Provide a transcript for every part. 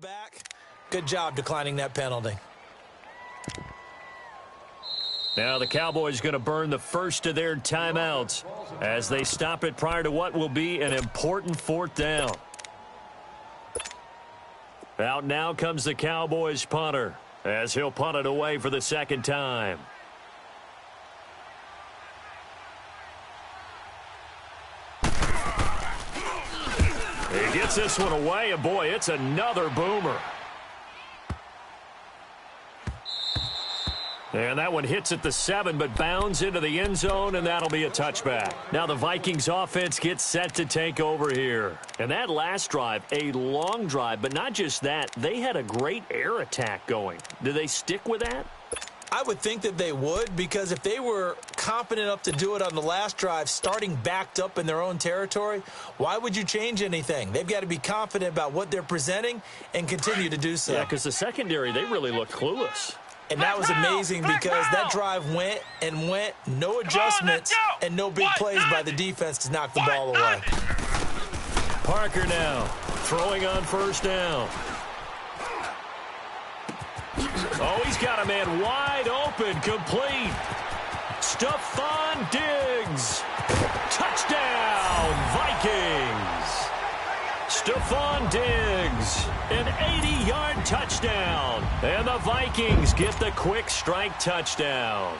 Back. Good job declining that penalty. Now the Cowboys going to burn the first of their timeouts as they stop it prior to what will be an important fourth down. Out now comes the Cowboys punter as he'll punt it away for the second time. He gets this one away, and boy, it's another boomer. And that one hits at the 7, but bounds into the end zone, and that'll be a touchback. Now the Vikings offense gets set to take over here. And that last drive, a long drive, but not just that, they had a great air attack going. Do they stick with that? I would think that they would, because if they were confident enough to do it on the last drive, starting backed up in their own territory, why would you change anything? They've got to be confident about what they're presenting and continue to do so. Yeah, because the secondary, they really looked clueless. And that was amazing because that drive went and went, no adjustments and no big plays by the defense to knock the ball away. Parker now throwing on first down. Oh, he's got a man wide open, complete. Stephon Diggs. Touchdown, Vikings. Stephon Diggs, an 80-yard touchdown. And the Vikings get the quick strike touchdown.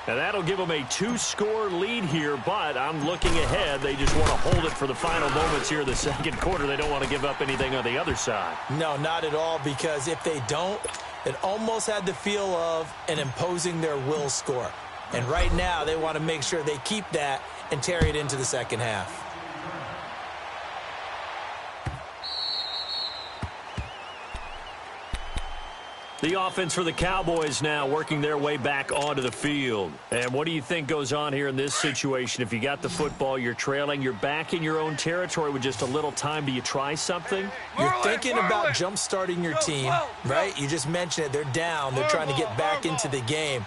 And that'll give them a 2-score lead here, but I'm looking ahead. They just want to hold it for the final moments here in the second quarter. They don't want to give up anything on the other side. No, not at all, because if they don't, it almost had the feel of an imposing their will score. And right now, they want to make sure they keep that and carry it into the second half. The offense for the Cowboys now working their way back onto the field. And what do you think goes on here in this situation? If you got the football, you're trailing, you're back in your own territory with just a little time. Do you try something? You're thinking about jump-starting your team, right? You just mentioned it. They're down. They're trying to get back into the game.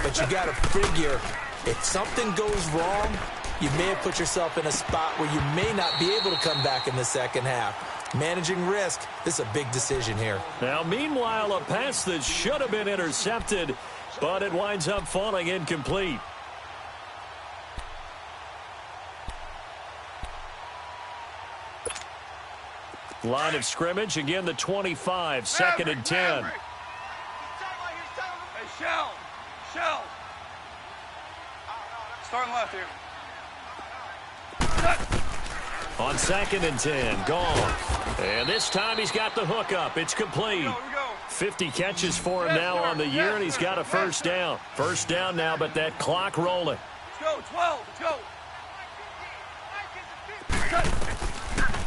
But you got to figure, if something goes wrong, you may have put yourself in a spot where you may not be able to come back in the second half. Managing risk, this is a big decision here. Now, meanwhile, a pass that should have been intercepted, but it winds up falling incomplete. Line of scrimmage, again the 25, second and 10. Hey, Shell. Starting left here. On second and 10, gone. And this time he's got the hook up. It's complete. Here we go. 50 catches for him now on the year, and he's got a first down. First down now, but that clock rolling. Let's go, 12, let's go.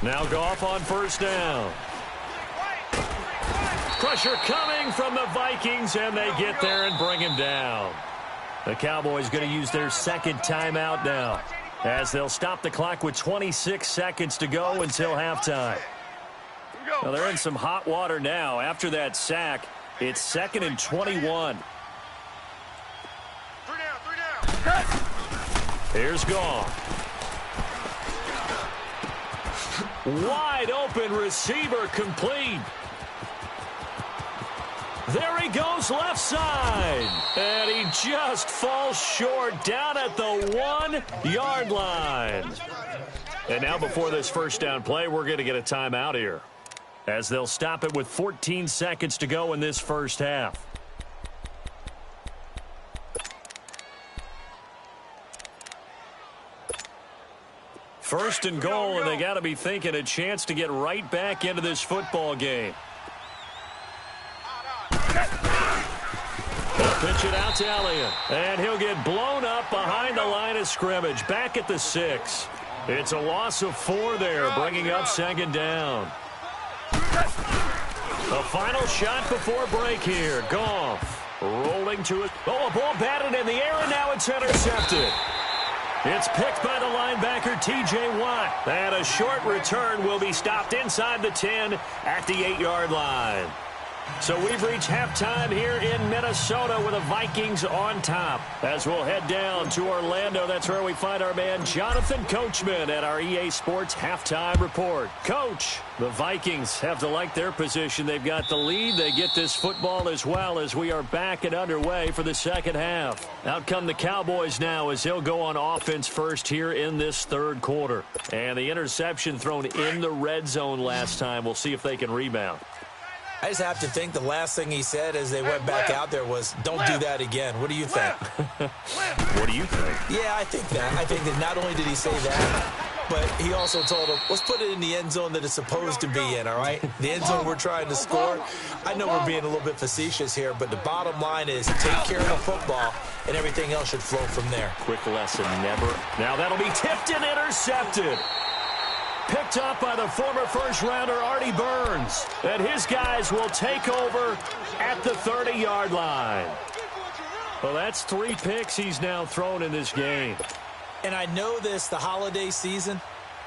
Now Goff on first down. Pressure coming from the Vikings, and they get there and bring him down. The Cowboys going to use their second timeout now, as they'll stop the clock with 26 seconds to go until halftime. Well, they're in some hot water now. After that sack, it's second and 21. Three down. Here's Goff. Wide open receiver, complete. There he goes left side. And he just falls short down at the 1-yard line. And now before this first down play, we're going to get a timeout here, as they'll stop it with 14 seconds to go in this first half. First and goal, and they got to be thinking a chance to get right back into this football game. They'll pitch it out to Elliott, and he'll get blown up behind the line of scrimmage, back at the 6. It's a loss of 4 there, bringing up second down. The final shot before break here. Goff rolling to it. Oh, a ball batted in the air, and now it's intercepted. It's picked by the linebacker, T.J. Watt. And a short return will be stopped inside the 10 at the 8-yard line. So we've reached halftime here in Minnesota with the Vikings on top. As we'll head down to Orlando, that's where we find our man Jonathan Coachman at our EA Sports Halftime Report. Coach, the Vikings have to like their position. They've got the lead. They get this football as well as we are back and underway for the second half. Out come the Cowboys now as they'll go on offense first here in this third quarter. And the interception thrown in the red zone last time. We'll see if they can rebound. I just have to think the last thing he said as they went back out there was, don't do that again. What do you think? What do you think? Yeah, I think that. I think that not only did he say that, but he also told him, let's put it in the end zone that it's supposed to be in, all right? The end zone we're trying to score. I know we're being a little bit facetious here, but the bottom line is take care of the football, and everything else should flow from there. Quick lesson, never. Now that'll be tipped and intercepted. Picked up by the former first-rounder Artie Burns. And his guys will take over at the 30-yard line. Well, that's 3 picks he's now thrown in this game. And I know this, the holiday season,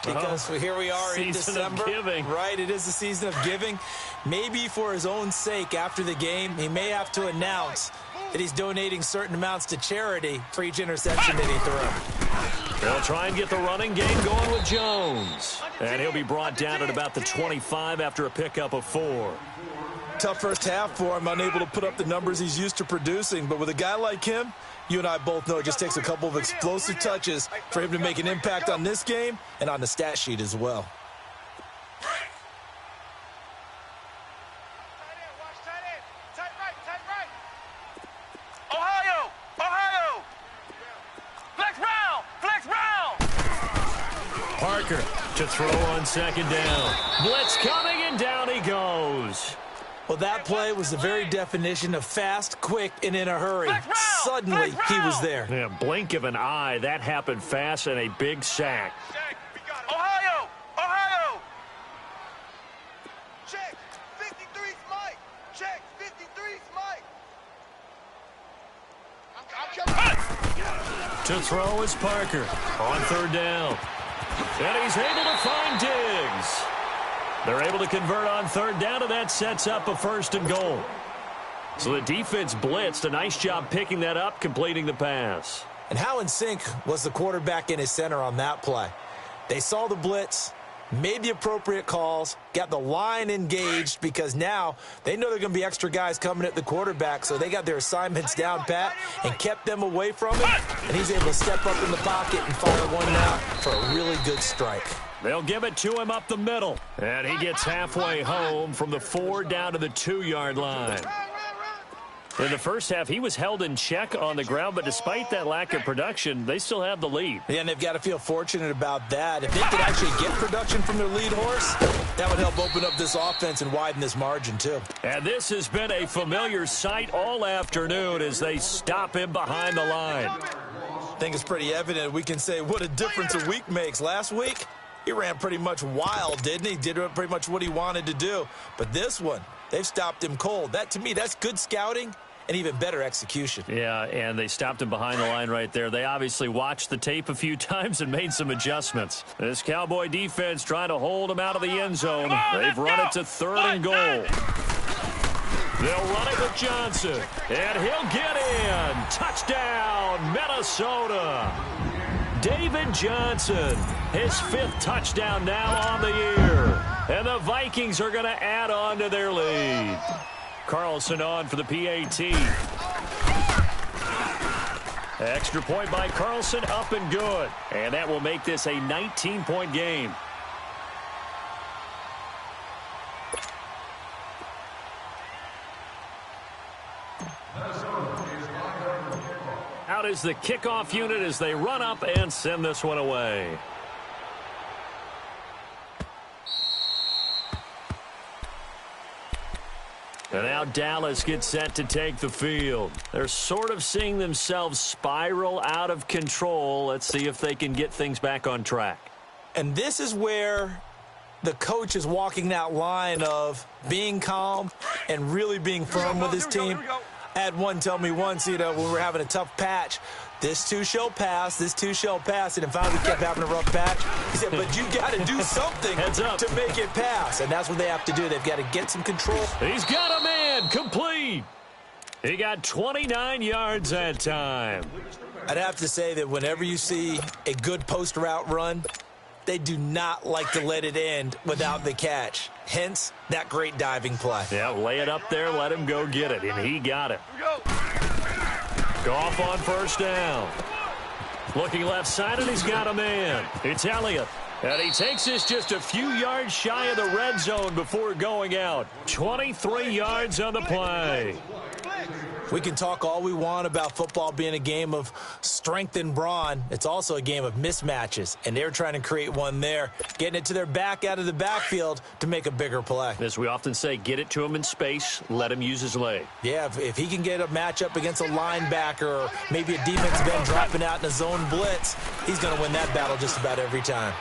because here we are in December. Season of giving. Right, it is the season of giving. Maybe for his own sake after the game, he may have to announce that he's donating certain amounts to charity for each interception that he threw. They'll try and get the running game going with Jones. And he'll be brought down at about the 25 after a pickup of 4. Tough first half for him, unable to put up the numbers he's used to producing. But with a guy like him, you and I both know it just takes a couple of explosive touches for him to make an impact on this game and on the stat sheet as well. Parker to throw on second down. Blitz coming, and down he goes. Well, that play was the very definition of fast, quick, and in a hurry. Suddenly, he was there. Yeah, blink of an eye. That happened fast and a big sack. Ohio! Ohio! Check. 53's Mike. Check. 53's Mike. To throw is Parker on third down. And he's able to find Diggs. They're able to convert on third down, and that sets up a 1st and goal. So the defense blitzed. A nice job picking that up, completing the pass. And how in sync was the quarterback and his center on that play? They saw the blitz, made the appropriate calls, got the line engaged because now they know there are going to be extra guys coming at the quarterback, so they got their assignments down pat and kept them away from him, and he's able to step up in the pocket and fire one out for a really good strike. They'll give it to him up the middle, and he gets halfway home from the 4 down to the 2-yard line. In the first half, he was held in check on the ground, but despite that lack of production, they still have the lead. Yeah, and they've got to feel fortunate about that. If they could actually get production from their lead horse, that would help open up this offense and widen this margin, too. And this has been a familiar sight all afternoon as they stop him behind the line. I think it's pretty evident. We can say what a difference a week makes. Last week, he ran pretty much wild, didn't he? Did pretty much what he wanted to do. But this one, they've stopped him cold. That, to me, that's good scouting and even better execution. Yeah, and they stopped him behind the line right there. They obviously watched the tape a few times and made some adjustments. This Cowboy defense trying to hold him out of the end zone. They've run it to 3rd and goal. They'll run it with Johnson, and he'll get in. Touchdown, Minnesota. David Johnson, his 5th touchdown now on the year. And the Vikings are going to add on to their lead. Carlson on for the PAT. Extra point by Carlson, up and good. And that will make this a 19-point game. Out is the kickoff unit as they run up and send this one away. And now Dallas gets set to take the field. They're sort of seeing themselves spiral out of control. Let's see if they can get things back on track. And this is where the coach is walking that line of being calm and really being firm with his team. I had one tell me once, when we were having a tough patch, This too shall pass. This too shall pass. And it finally kept having a rough patch. He said, but you got to do something to make it pass. And that's what they have to do. They've got to get some control. He's got a man complete. He got 29 yards that time. I'd have to say that whenever you see a good post route run, they do not like to let it end without the catch. Hence, that great diving play. Yeah, lay it up there, let him go get it, and he got it. Goff on first down. Looking left side, and he's got a man. It's Elliott. And he takes this just a few yards shy of the red zone before going out. 23 yards on the play. We can talk all we want about football being a game of strength and brawn. It's also a game of mismatches, and they're trying to create one there, getting it to their back out of the backfield to make a bigger play. As we often say, get it to him in space, let him use his leg. Yeah, if he can get a matchup against a linebacker or maybe a defensive end dropping out in a zone blitz, he's going to win that battle just about every time.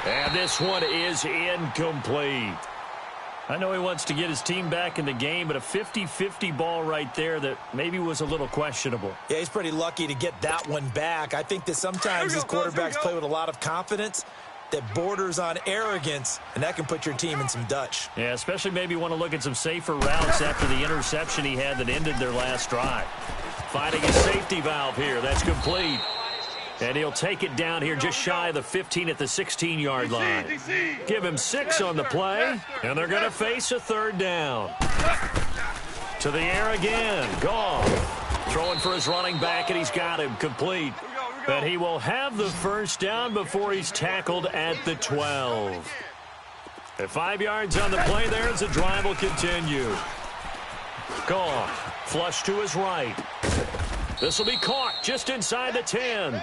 And this one is incomplete. I know he wants to get his team back in the game, but a 50-50 ball right there that maybe was a little questionable. Yeah, he's pretty lucky to get that one back. I think that sometimes these quarterbacks play with a lot of confidence that borders on arrogance, and that can put your team in some Dutch. Yeah, especially maybe want to look at some safer routes after the interception he had that ended their last drive. Finding his safety valve here. That's complete. And he'll take it down here just shy of the 15 at the 16-yard line. Give him 6 on the play, and they're going to face a third down. To the air again. Goff throwing for his running back, and he's got him complete. But he will have the first down before he's tackled at the 12. At 5 yards on the play there as the drive will continue. Goff flush to his right. This will be caught just inside the 10.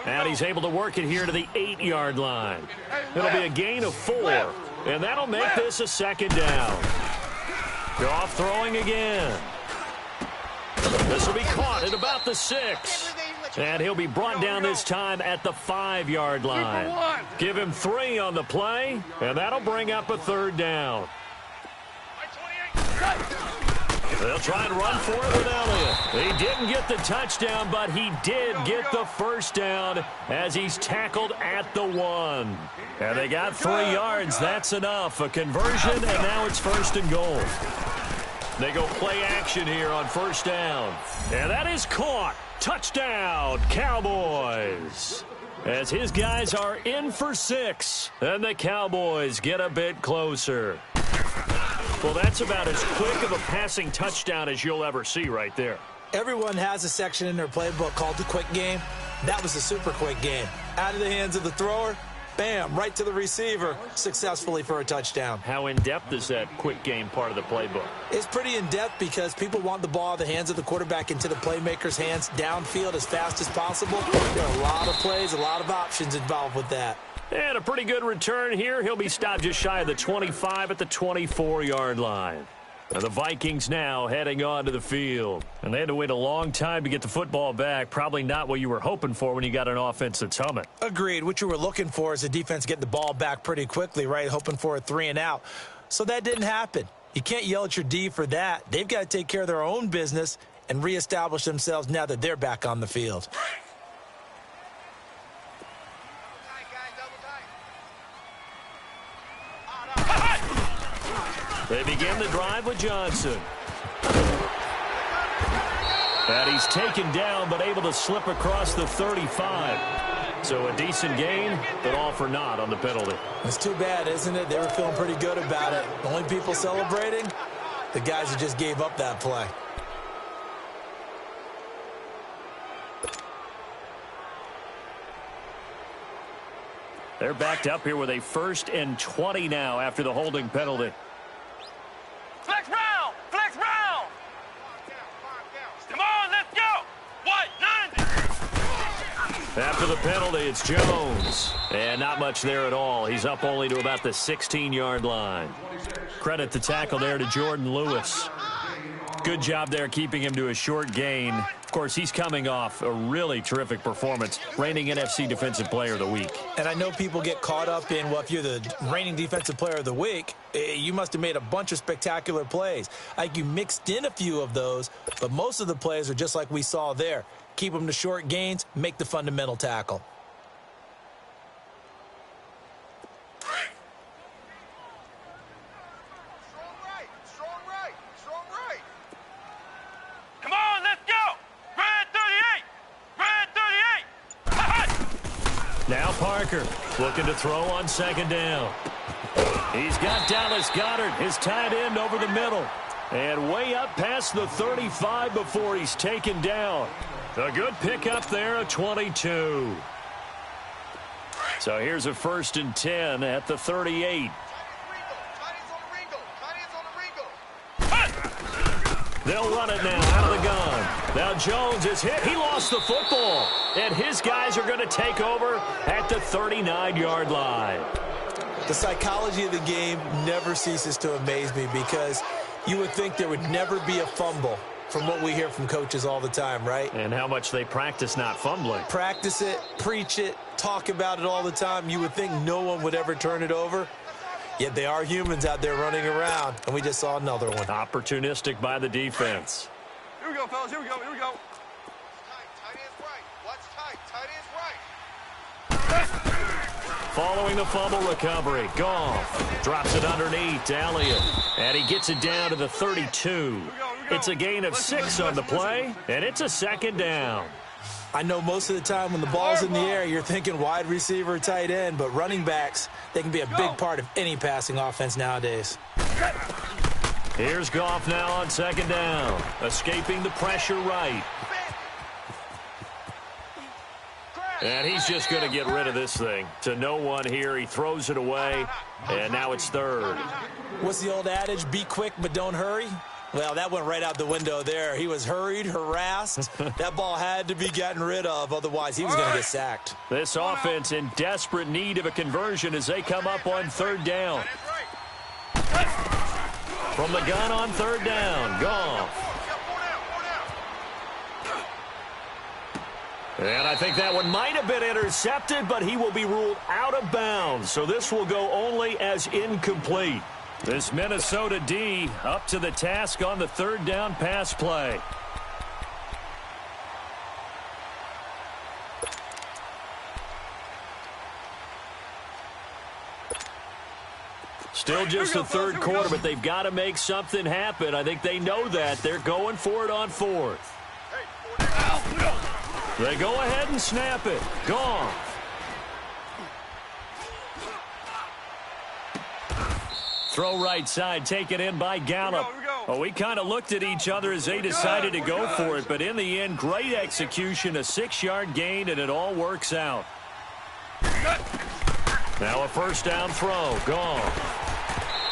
And he's able to work it here to the 8-yard line. It'll be a gain of 4, and that'll make this a second down. Goff throwing again. This will be caught at about the 6. And he'll be brought down this time at the 5-yard line. Give him 3 on the play, and that'll bring up a third down. They'll try and run for it with Elliott. He didn't get the touchdown, but he did get the first down as he's tackled at the 1. And they got 3 yards. That's enough. A conversion, and now it's 1st and goal. They go play action here on first down. And that is caught. Touchdown, Cowboys. As his guys are in for 6, and the Cowboys get a bit closer. Well, that's about as quick of a passing touchdown as you'll ever see right there. Everyone has a section in their playbook called the quick game. That was a super quick game. Out of the hands of the thrower, bam, right to the receiver, successfully for a touchdown. How in-depth is that quick game part of the playbook? It's pretty in-depth because people want the ball out of the hands of the quarterback into the playmaker's hands downfield as fast as possible. There are a lot of plays, a lot of options involved with that. And a pretty good return here. He'll be stopped just shy of the 25 at the 24-yard line. And the Vikings now heading onto the field. And they had to wait a long time to get the football back. Probably not what you were hoping for when you got an offense that's humming. Agreed. What you were looking for is a defense getting the ball back pretty quickly, right? Hoping for a 3 and out. So that didn't happen. You can't yell at your D for that. They've got to take care of their own business and reestablish themselves now that they're back on the field. They begin the drive with Johnson. And he's taken down but able to slip across the 35. So a decent gain, but all for naught on the penalty. It's too bad, isn't it? They were feeling pretty good about it. The only people celebrating, the guys who just gave up that play. They're backed up here with a 1st and 20 now after the holding penalty. Flex round! Flex round! Come on, let's go! What? 90! After the penalty, it's Jones. And not much there at all. He's up only to about the 16-yard line. Credit the tackle there to Jordan Lewis. Good job there keeping him to a short gain. Of course, he's coming off a really terrific performance, reigning NFC Defensive Player of the Week. And I know people get caught up in, well, if you're the reigning Defensive Player of the Week, you must have made a bunch of spectacular plays. Like you mixed in a few of those, but most of the plays are just like we saw there. keep them to short gains, make the fundamental tackle. Strong right. Strong right. Come on, let's go! Red 38! Red 38! Now Parker looking to throw on second down. He's got Dallas Goedert, his tight end, over the middle. And way up past the 35 before he's taken down. A good pickup there, a 22. So here's a 1st and 10 at the 38. They'll run it now out of the gun. Now Jones is hit. He lost the football. And his guys are going to take over at the 39-yard line. The psychology of the game never ceases to amaze me because you would think there would never be a fumble from what we hear from coaches all the time, right? And how much they practice not fumbling. Practice it, preach it, talk about it all the time. You would think no one would ever turn it over. Yet they are humans out there running around, and we just saw another one. Opportunistic by the defense. Here we go, fellas. Here we go. Here we go. Tight end's right. Watch tight. Tight end's right. Following the fumble recovery, Goff drops it underneath to Elliott, and he gets it down to the 32. It's a gain of 6 on the play, and it's a 2nd down. I know most of the time when the ball's in the air, you're thinking wide receiver, tight end, but running backs, they can be a big part of any passing offense nowadays. Here's Goff now on 2nd down, escaping the pressure right. And he's just going to get rid of this thing. To no one here, he throws it away, and now it's 3rd. What's the old adage, be quick but don't hurry? Well, that went right out the window there. He was hurried, harassed. That ball had to be gotten rid of, otherwise he was going to get sacked. This offense in desperate need of a conversion as they come up on 3rd down. From the gun on 3rd down, Goff. And I think that one might have been intercepted, but he will be ruled out of bounds. So this will go only as incomplete. This Minnesota D up to the task on the 3rd down pass play. Still just the 3rd quarter, but they've got to make something happen. I think they know that. They're going for it on 4th. They go ahead and snap it. Gone. Throw right side, taken in by Gallup. Well, we kind of looked at each other as they decided to go for it, but in the end, great execution, a 6-yard gain, and it all works out. Now a 1st down throw. Gone.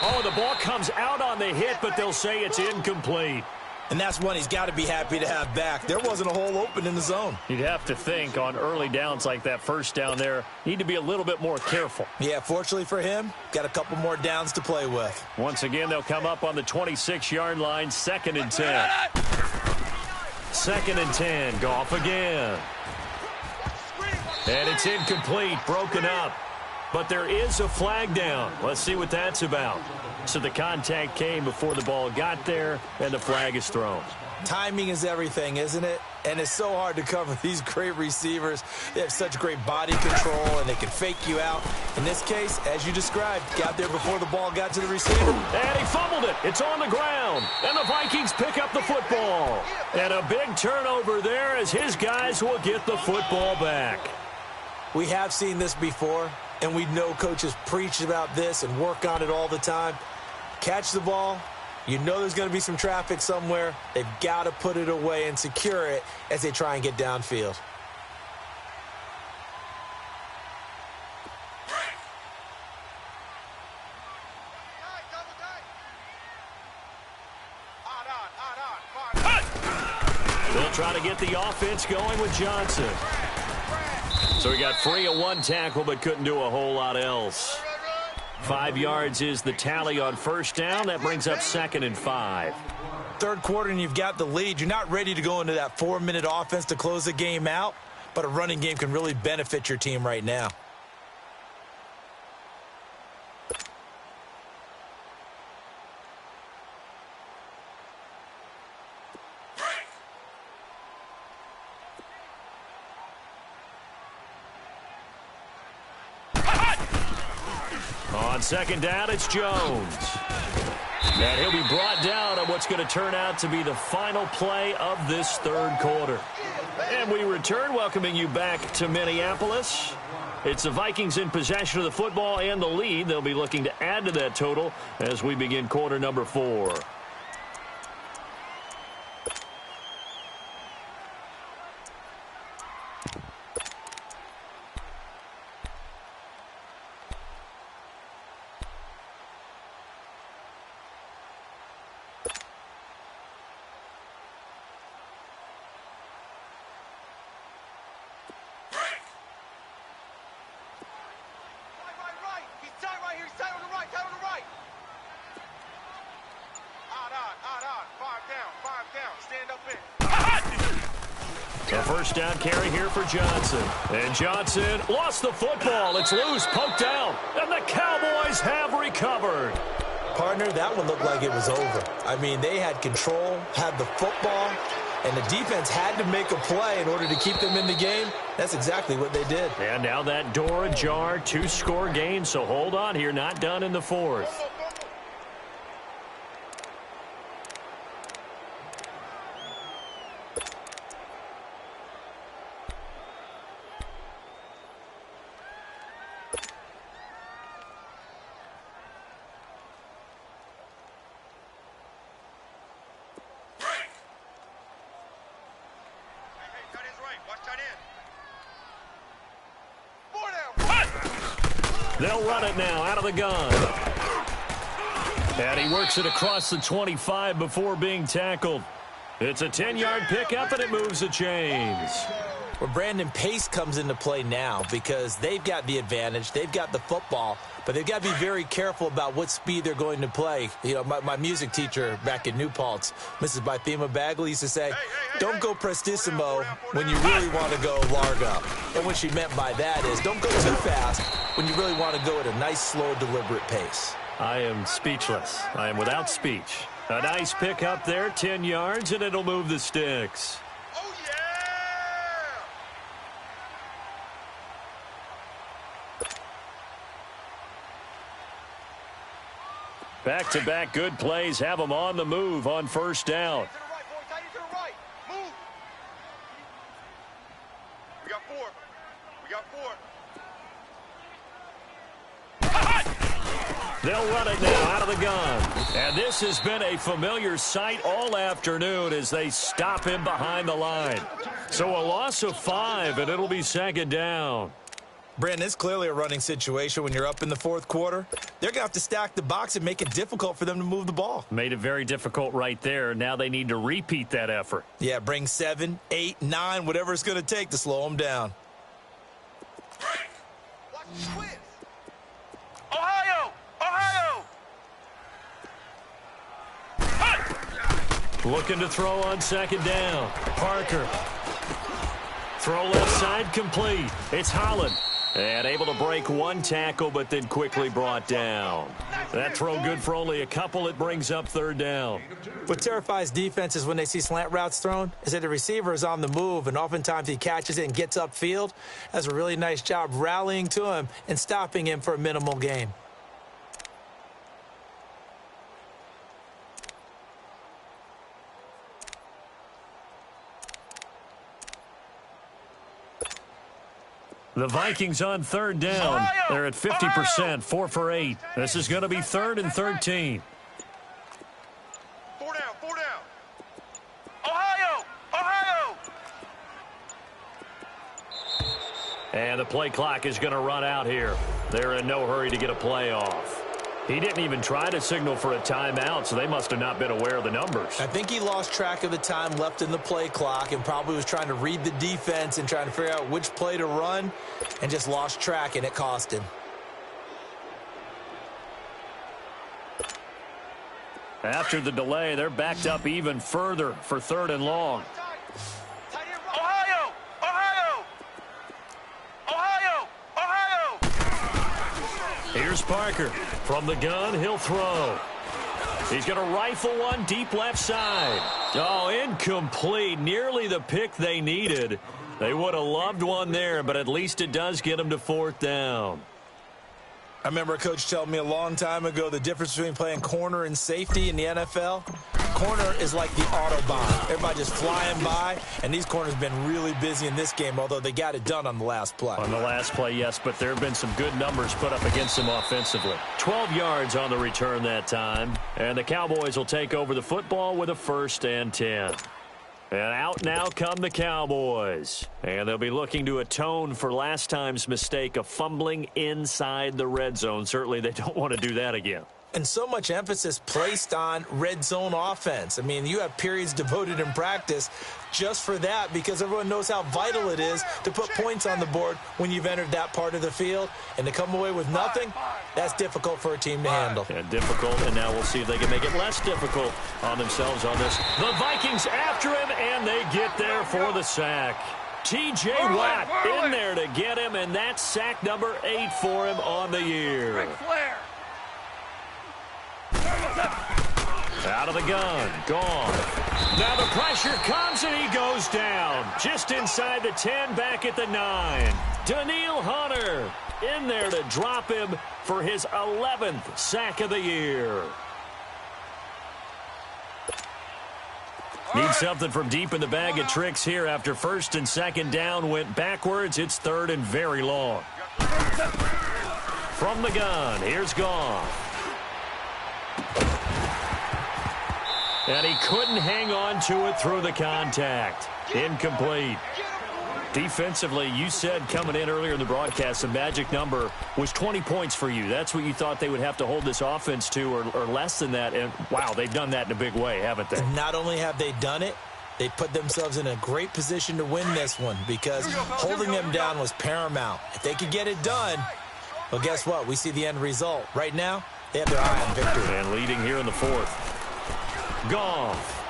Oh, the ball comes out on the hit, but they'll say it's incomplete. And that's one he's got to be happy to have back. There wasn't a hole open in the zone. You'd have to think on early downs like that 1st down there, need to be a little bit more careful. Yeah, fortunately for him, got a couple more downs to play with. Once again, they'll come up on the 26-yard line, 2nd and 10. 2nd and 10, Goff again. And it's incomplete, broken up. But there is a flag down. Let's see what that's about. So the contact came before the ball got there, and the flag is thrown. Timing is everything, isn't it? And it's so hard to cover these great receivers. They have such great body control, and they can fake you out. In this case, as you described, got there before the ball got to the receiver. And he fumbled it. It's on the ground. And the Vikings pick up the football. And a big turnover there as his guys will get the football back. We have seen this before, and we know coaches preach about this and work on it all the time. Catch the ball. You know there's going to be some traffic somewhere. They've got to put it away and secure it as they try and get downfield. They'll try to get the offense going with Johnson. So he got free of 1 tackle but couldn't do a whole lot else. 5 yards is the tally on 1st down. That brings up 2nd and 5. 3rd quarter and you've got the lead. You're not ready to go into that 4-minute offense to close the game out, but a running game can really benefit your team right now. On second down, it's Jones. And he'll be brought down on what's going to turn out to be the final play of this third quarter. And we return, welcoming you back to Minneapolis. It's the Vikings in possession of the football and the lead. They'll be looking to add to that total as we begin quarter number 4. A first down carry here for Johnson. And Johnson lost the football. It's loose, poked out, and the Cowboys have recovered. Partner, that one looked like it was over. I mean, they had control, had the football, and the defense had to make a play in order to keep them in the game. That's exactly what they did. And now that door ajar, 2-score game, so hold on here, not done in the fourth. They'll run it now out of the gun. And he works it across the 25 before being tackled. It's a 10-yard pickup, and it moves the chains. Well, Brandon, pace comes into play now because they've got the advantage. They've got the football, but they've got to be very careful about what speed they're going to play. You know, my music teacher back in New Paltz, Mrs. Bythema Bagley, used to say, don't go prestissimo when you really want to go largo. And what she meant by that is don't go too fast when you really want to go at a nice, slow, deliberate pace. I am speechless. I am without speech. A nice pickup there, 10 yards, and it'll move the sticks. Back-to-back good plays have them on the move on first down. We got 4. We got 4. They'll run it now out of the gun. And this has been a familiar sight all afternoon as they stop him behind the line. So a loss of 5, and it'll be second down. Brandon, it's clearly a running situation when you're up in the fourth quarter. They're going to have to stack the box and make it difficult for them to move the ball. Made it very difficult right there. Now they need to repeat that effort. Yeah, bring 7, 8, 9, whatever it's going to take to slow them down. Ohio! Ohio! Looking to throw on second down. Parker. Throw left side complete. It's Holland. And able to break one tackle, but then quickly brought down. That throw good for only a couple. It brings up third down. What terrifies defenses when they see slant routes thrown is that the receiver is on the move, and oftentimes he catches it and gets upfield. Does a really nice job rallying to him and stopping him for a minimal gain. The Vikings on third down. They're at 50%, 4 for 8. This is going to be 3rd and 13. 4 down, 4 down. Ohio! Ohio! And the play clock is going to run out here. They're in no hurry to get a play off. He didn't even try to signal for a timeout, so they must have not been aware of the numbers. I think he lost track of the time left in the play clock and probably was trying to read the defense and trying to figure out which play to run and just lost track, and it cost him. After the delay, they're backed up even further for 3rd and long. Ohio! Ohio! Ohio! Ohio! Here's Parker. From the gun, he'll throw. He's going to rifle one deep left side. Oh, incomplete. Nearly the pick they needed. They would have loved one there, but at least it does get them to 4th down. I remember a coach telling me a long time ago the difference between playing corner and safety in the NFL. Corner is like the Autobahn. Everybody just flying by, and these corners have been really busy in this game, although they got it done on the last play. On the last play, yes, but there have been some good numbers put up against them offensively. 12 yards on the return that time, and the Cowboys will take over the football with a 1st and 10. And out now come the Cowboys. And they'll be looking to atone for last time's mistake of fumbling inside the red zone. Certainly they don't want to do that again. And so much emphasis placed on red zone offense. I mean, you have periods devoted in practice just for that because everyone knows how vital it is to put points on the board when you've entered that part of the field. And to come away with nothing, that's difficult for a team to handle. Yeah, difficult, and now we'll see if they can make it less difficult on themselves on this. The Vikings after him, and they get there for the sack. T.J. Watt in there to get him, and that's sack number 8 for him on the year. Out of the gun, gone. Now the pressure comes and he goes down. Just inside the 10, back at the 9. Danielle Hunter in there to drop him for his 11th sack of the year. Need something from deep in the bag of tricks here after 1st and 2nd down went backwards. It's 3rd and very long. From the gun, here's Goff. And he couldn't hang on to it through the contact. Incomplete. Defensively, you said coming in earlier in the broadcast, the magic number was 20 points for you. That's what you thought they would have to hold this offense to or less than that. And, wow, they've done that in a big way, haven't they? And not only have they done it, they put themselves in a great position to win this one because holding them down was paramount. If they could get it done, well, guess what? We see the end result. Right now, they have their eye on victory. And leading here in the 4th. Goff.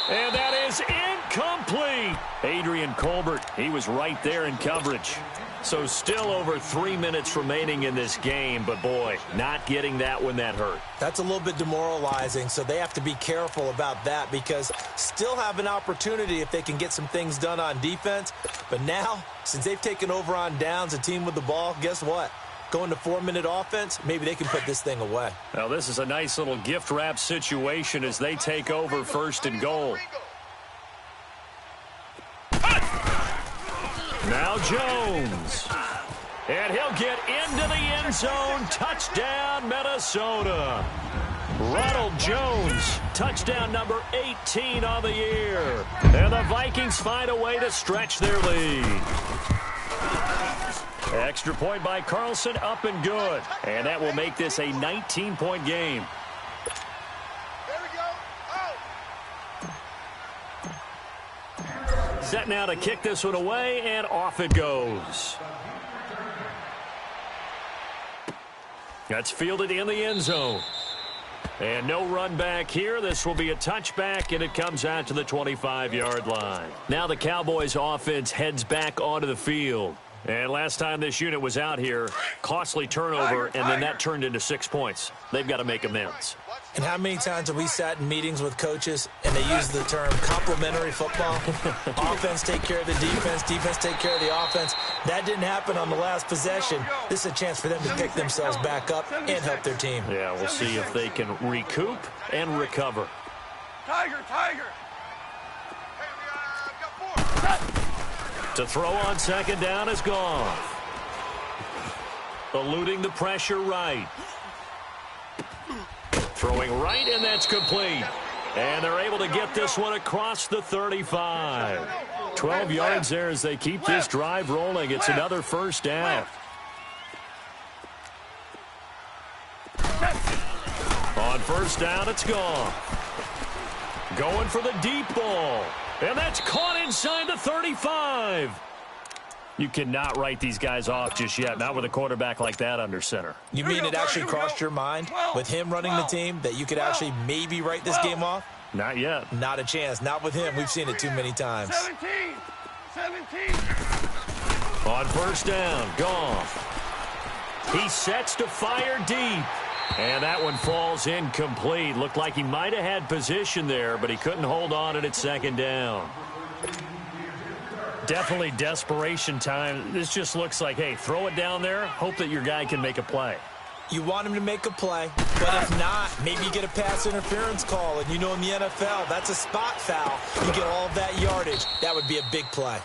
And that is incomplete. Adrian Colbert, he was right there in coverage. So still over 3 minutes remaining in this game, but boy, not getting that when that hurt. That's a little bit demoralizing, so they have to be careful about that because still have an opportunity if they can get some things done on defense. But now, since they've taken over on downs, a team with the ball, guess what? Going to 4-minute offense, maybe they can put this thing away. Now, this is a nice little gift wrap situation as they take over 1st and goal. Now Jones. And he'll get into the end zone. Touchdown, Minnesota. Ronald Jones, touchdown number 18 on the year. And the Vikings find a way to stretch their lead. Extra point by Carlson, up and good. And that will make this a 19-point game. There we go. Out. Set now to kick this one away, and off it goes. That's fielded in the end zone. And no run back here. This will be a touchback, and it comes out to the 25-yard line. Now the Cowboys offense heads back onto the field. And last time this unit was out here, costly turnover, and then that turned into 6 points. They've got to make amends. And how many times have we sat in meetings with coaches and they use the term complementary football? Offense take care of the defense, defense take care of the offense. That didn't happen on the last possession. This is a chance for them to pick themselves back up and help their team. Yeah, we'll see if they can recoup and recover. Tiger. Hey, we got 4. To throw on 2nd down is Goff. Eluding the pressure right. Throwing right, and that's complete. And they're able to get this one across the 35. 12 yards there as they keep this drive rolling. It's another 1st down. On 1st down, it's Goff. Going for the deep ball. And that's caught inside the 35. You cannot write these guys off just yet, not with a quarterback like that under center. You mean it actually crossed your mind with him running the team that you could actually maybe write this game off? Not yet. Not a chance. Not with him. We've seen it too many times. 17. On 1st down, Goff. He sets to fire deep. And that one falls incomplete. Looked like he might have had position there, but he couldn't hold on it at 2nd down. Definitely desperation time. This just looks like, hey, throw it down there, hope that your guy can make a play. You want him to make a play, but if not, maybe you get a pass interference call, and you know in the NFL, that's a spot foul. You get all of that yardage. That would be a big play.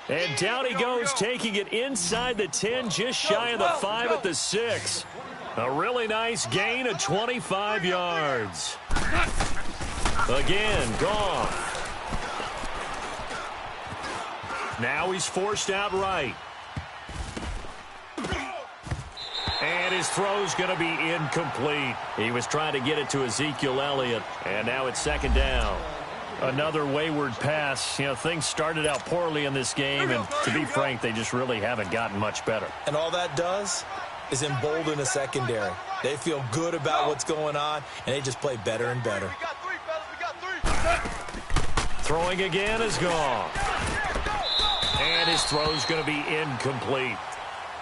And down he goes, taking it inside the 10, just shy of the 5 at the 6. A really nice gain of 25 yards. Again, gone. Now he's forced out right. And his throw's going to be incomplete. He was trying to get it to Ezekiel Elliott, and now it's second down. Another wayward pass. You know, things started out poorly in this game, and to be frank, they just really haven't gotten much better. And all that does is embolden a secondary. They feel good about what's going on, and they just play better and better. We got 3, fellas. We got 3. Throwing again is gone. And his throw's going to be incomplete.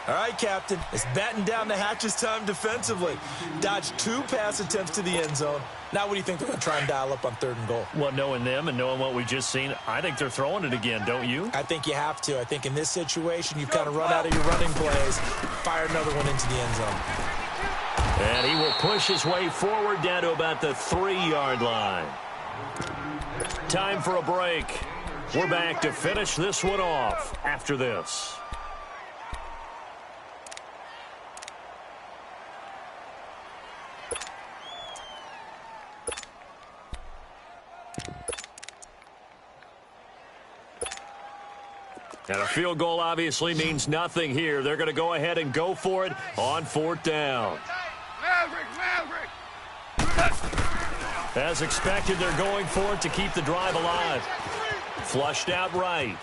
All right, Captain, it's batten down the hatches time defensively. Dodged 2 pass attempts to the end zone. Now what do you think they're going to try and dial up on 3rd and goal? Well, knowing them and knowing what we just seen, I think they're throwing it again, don't you? I think you have to. I think in this situation, you've kind of run out of your running plays. Fire another one into the end zone. And he will push his way forward down to about the 3-yard line. Time for a break. We're back to finish this one off after this. And a field goal obviously means nothing here. They're going to go ahead and go for it on 4th down. Maverick. As expected, they're going for it to keep the drive alive. Flushed out right.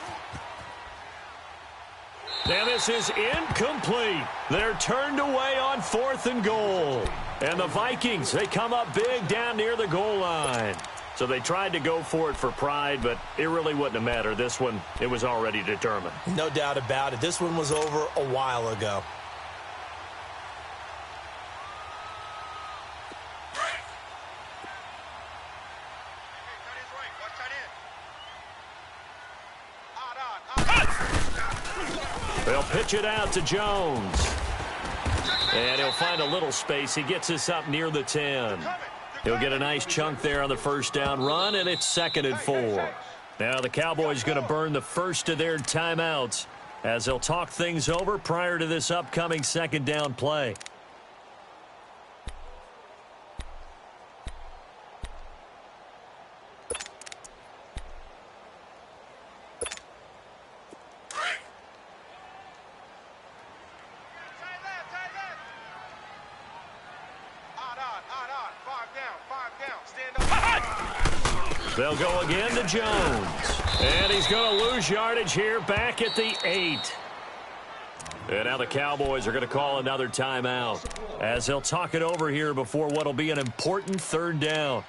And this is incomplete. They're turned away on 4th and goal. And the Vikings, they come up big down near the goal line. So they tried to go for it for pride, but it really wouldn't have mattered. This one, it was already determined. No doubt about it. This one was over a while ago. They'll pitch it out to Jones. And he'll find a little space. He gets us up near the 10. He'll get a nice chunk there on the 1st down run, and it's 2nd and 4. Now the Cowboys going to burn the first of their timeouts as they'll talk things over prior to this upcoming 2nd down play. They'll go again to Jones. And he's going to lose yardage here back at the 8. And now the Cowboys are going to call another timeout as they'll talk it over here before what will be an important 3rd down.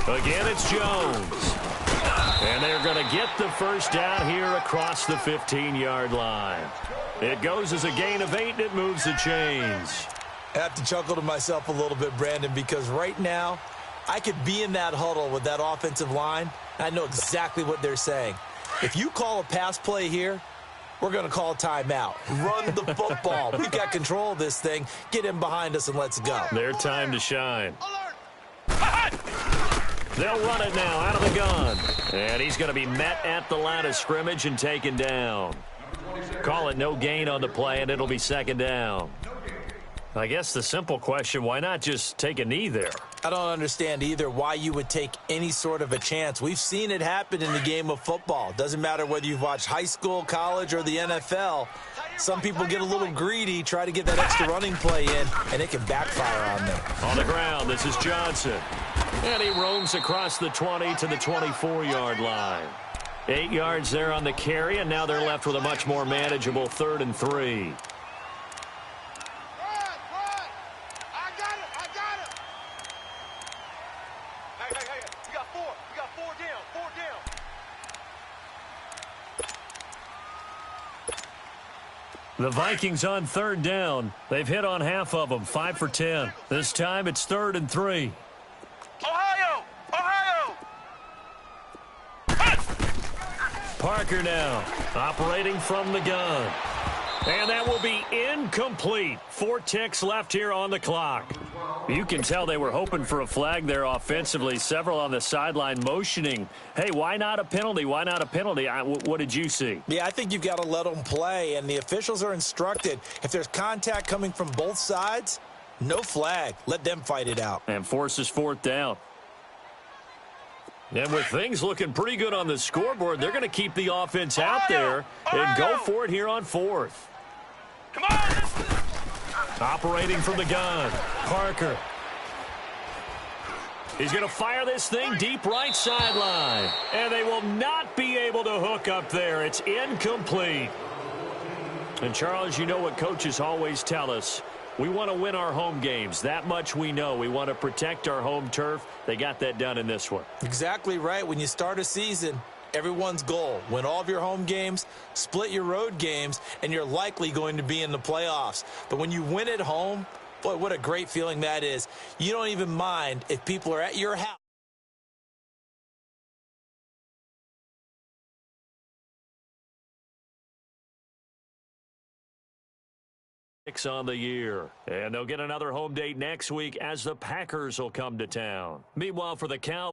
Again, it's Jones. And they're going to get the 1st down here across the 15-yard line. It goes as a gain of 8, and it moves the chains. I have to chuckle to myself a little bit, Brandon, because right now I could be in that huddle with that offensive line. I know exactly what they're saying. If you call a pass play here, we're going to call a timeout. Run the football. We've got control of this thing. Get in behind us and let's go. Their time to shine. They'll run it now out of the gun. And he's going to be met at the line of scrimmage and taken down. Call it no gain on the play, and it'll be 2nd down. I guess the simple question, why not just take a knee there? I don't understand either why you would take any sort of a chance. We've seen it happen in the game of football. Doesn't matter whether you've watched high school, college, or the NFL. Some people get a little greedy, try to get that extra running play in, and it can backfire on them. On the ground, this is Johnson. And he roams across the 20 to the 24-yard line. 8 yards there on the carry, and now they're left with a much more manageable 3rd and 3. The Vikings on third down. They've hit on half of them, 5 for 10. This time it's 3rd and 3. Ohio! Ohio! Parker now, operating from the gun. And that will be incomplete. 4 ticks left here on the clock. You can tell they were hoping for a flag there offensively. Several on the sideline motioning. Hey, why not a penalty? Why not a penalty? What did you see? Yeah, I think you've got to let them play, and the officials are instructed. If there's contact coming from both sides, no flag. Let them fight it out. And forces 4th down. And with things looking pretty good on the scoreboard, they're going to keep the offense out there and go for it here on 4th. Come on! Operating from the gun, Parker. He's going to fire this thing deep right sideline. And they will not be able to hook up there. It's incomplete. And, Charles, you know what coaches always tell us. We want to win our home games. That much we know. We want to protect our home turf. They got that done in this one. Exactly right. When you start a season, everyone's goal, win all of your home games, split your road games, and you're likely going to be in the playoffs. But when you win at home, boy, what a great feeling that is. You don't even mind if people are at your house. On the year. And they'll get another home date next week as the Packers will come to town. Meanwhile, for the Cowboys.